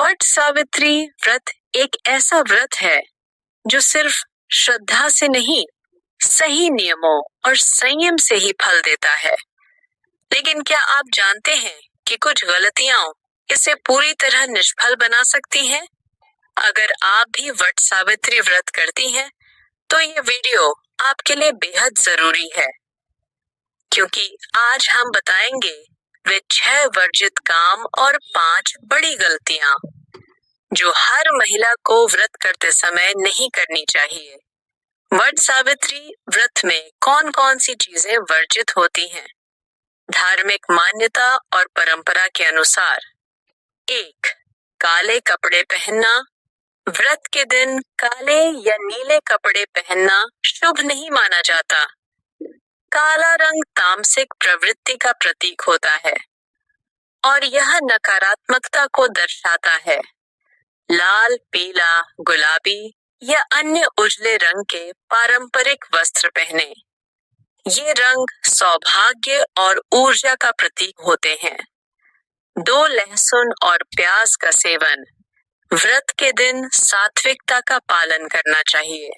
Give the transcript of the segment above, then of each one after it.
वट सावित्री व्रत एक ऐसा व्रत है जो सिर्फ श्रद्धा से नहीं, सही नियमों और संयम से ही फल देता है। लेकिन क्या आप जानते हैं कि कुछ गलतियां इसे पूरी तरह निष्फल बना सकती हैं? अगर आप भी वट सावित्री व्रत करती हैं, तो ये वीडियो आपके लिए बेहद जरूरी है, क्योंकि आज हम बताएंगे वे 6 वर्जित काम और 5 बड़ी गलतियां जो हर महिला को व्रत करते समय नहीं करनी चाहिए। वट सावित्री व्रत में कौन कौन सी चीजें वर्जित होती हैं? धार्मिक मान्यता और परंपरा के अनुसार 1. काले कपड़े पहनना। व्रत के दिन काले या नीले कपड़े पहनना शुभ नहीं माना जाता। काला रंग तामसिक प्रवृत्ति का प्रतीक होता है और यह नकारात्मकता को दर्शाता है। लाल, पीला, गुलाबी या अन्य उजले रंग के पारंपरिक वस्त्र पहने। ये रंग सौभाग्य और ऊर्जा का प्रतीक होते हैं। 2. लहसुन और प्याज का सेवन। व्रत के दिन सात्विकता का पालन करना चाहिए।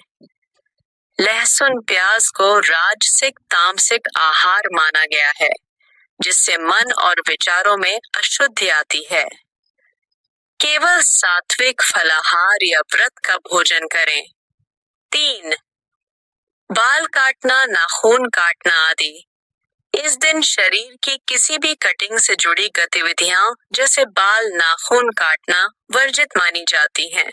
लहसुन प्याज को राजसिक तामसिक आहार माना गया है, जिससे मन और विचारों में अशुद्धि आती है। केवल सात्विक फलाहार या व्रत का भोजन करें। 3. बाल काटना, नाखून काटना आदि। इस दिन शरीर की किसी भी कटिंग से जुड़ी गतिविधियां जैसे बाल, नाखून काटना वर्जित मानी जाती हैं।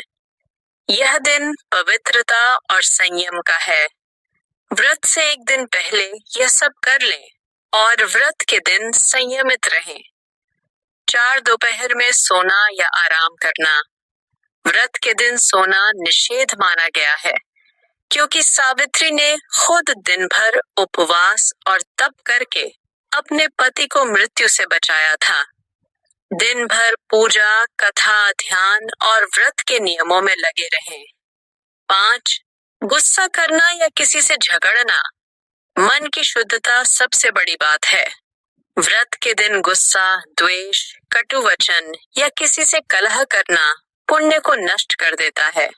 यह दिन पवित्रता और संयम का है। व्रत से एक दिन पहले यह सब कर लें और व्रत के दिन संयमित रहें। 4. दोपहर में सोना या आराम करना। व्रत के दिन सोना निषेध माना गया है, क्योंकि सावित्री ने खुद दिन भर उपवास और तप करके अपने पति को मृत्यु से बचाया था। दिन भर पूजा, कथा, ध्यान और व्रत के नियमों में लगे रहें। 5. गुस्सा करना या किसी से झगड़ना। मन की शुद्धता सबसे बड़ी बात है। व्रत के दिन गुस्सा, द्वेष, कटु वचन या किसी से कलह करना पुण्य को नष्ट कर देता है।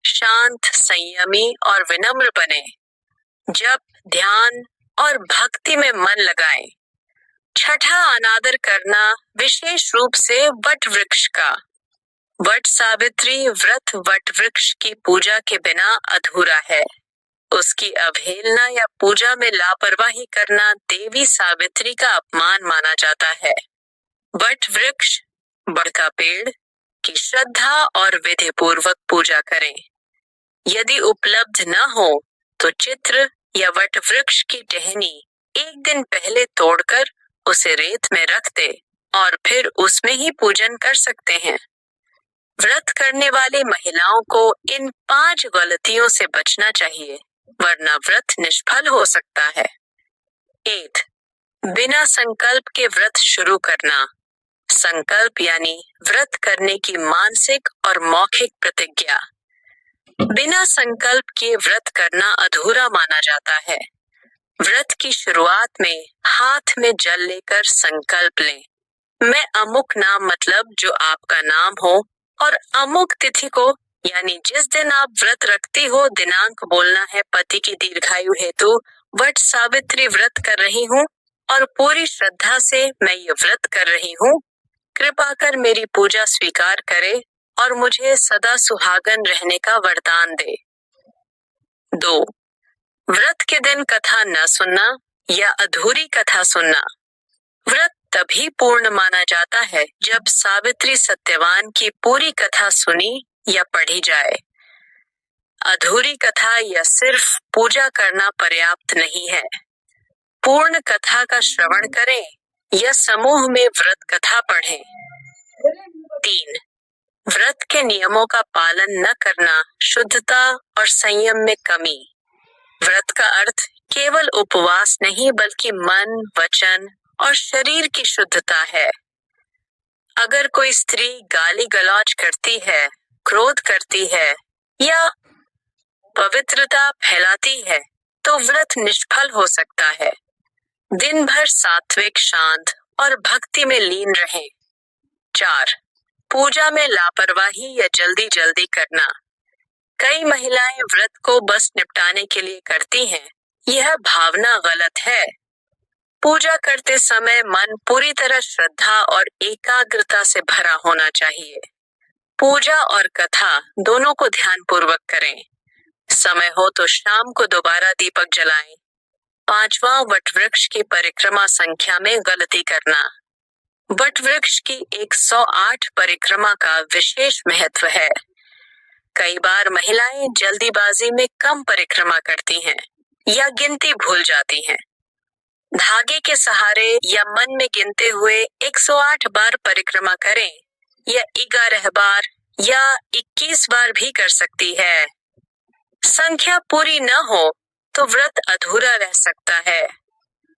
शांत, संयमी और विनम्र बने। जप, ध्यान और भक्ति में मन लगाएं। 6. अनादर करना, विशेष रूप से वट वृक्ष का। वट सावित्री व्रत वट वृक्ष की पूजा के बिना अधूरा है। उसकी अवहेलना या पूजा में लापरवाही करना देवी सावित्री का अपमान माना जाता है। वट वृक्ष, बड़का पेड़ की श्रद्धा और विधि पूर्वक पूजा करें। यदि उपलब्ध न हो तो चित्र या वट वृक्ष की टहनी एक दिन पहले तोड़कर उसे रेत में रख दे और फिर उसमें ही पूजन कर सकते हैं। व्रत करने वाली महिलाओं को इन 5 गलतियों से बचना चाहिए, वरना व्रत निष्फल हो सकता है। 1. बिना संकल्प के व्रत शुरू करना। संकल्प यानी व्रत करने की मानसिक और मौखिक प्रतिज्ञा। बिना संकल्प के व्रत करना अधूरा माना जाता है। व्रत की शुरुआत में हाथ में जल लेकर संकल्प लें। मैं अमुक नाम मतलब जो आपका नाम हो और अमुक तिथि को यानी जिस दिन आप व्रत रखती हो दिनांक बोलना है। पति की दीर्घायु हेतु वट सावित्री व्रत कर रही हूँ और पूरी श्रद्धा से मैं ये व्रत कर रही हूँ। कृपा कर मेरी पूजा स्वीकार करे और मुझे सदा सुहागन रहने का वरदान दे। 2. व्रत के दिन कथा न सुनना या अधूरी कथा सुनना। व्रत तभी पूर्ण माना जाता है जब सावित्री सत्यवान की पूरी कथा सुनी या पढ़ी जाए। अधूरी कथा या सिर्फ पूजा करना पर्याप्त नहीं है। पूर्ण कथा का श्रवण करें या समूह में व्रत कथा पढ़ें। 3. व्रत के नियमों का पालन न करना, शुद्धता और संयम में कमी। व्रत का अर्थ केवल उपवास नहीं बल्कि मन, वचन और शरीर की शुद्धता है। अगर कोई स्त्री गाली गलौज करती है, क्रोध करती है या पवित्रता फैलाती है तो व्रत निष्फल हो सकता है। दिन भर सात्विक, शांत और भक्ति में लीन रहें। 4. पूजा में लापरवाही या जल्दी जल्दी करना। कई महिलाएं व्रत को बस निपटाने के लिए करती हैं। यह भावना गलत है। पूजा करते समय मन पूरी तरह श्रद्धा और एकाग्रता से भरा होना चाहिए। पूजा और कथा दोनों को ध्यानपूर्वक करें। समय हो तो शाम को दोबारा दीपक जलाएं। 5वां वट वृक्ष की परिक्रमा संख्या में गलती करना। वट वृक्ष की 108 परिक्रमा का विशेष महत्व है। कई बार महिलाएं जल्दीबाजी में कम परिक्रमा करती हैं या गिनती भूल जाती हैं। धागे के सहारे या मन में गिनते हुए 108 बार परिक्रमा करें या 11 बार या 21 बार भी कर सकती है। संख्या पूरी न हो तो व्रत अधूरा रह सकता है।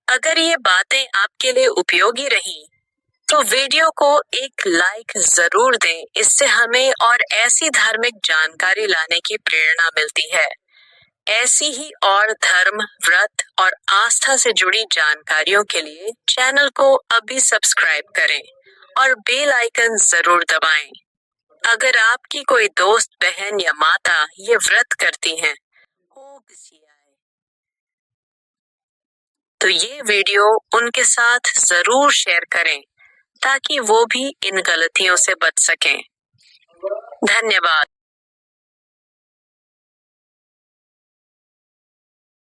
अगर ये बातें आपके लिए उपयोगी रहीं, तो वीडियो को एक लाइक जरूर दें। इससे हमें और ऐसी धार्मिक जानकारी लाने की प्रेरणा मिलती है। ऐसी ही और धर्म, व्रत और आस्था से जुड़ी जानकारियों के लिए चैनल को अभी सब्सक्राइब करें और बेल आइकन जरूर दबाएं। अगर आपकी कोई दोस्त, बहन या माता ये व्रत करती हैं, तो ये वीडियो उनके साथ जरूर शेयर करें ताकि वो भी इन गलतियों से बच सकें। धन्यवाद।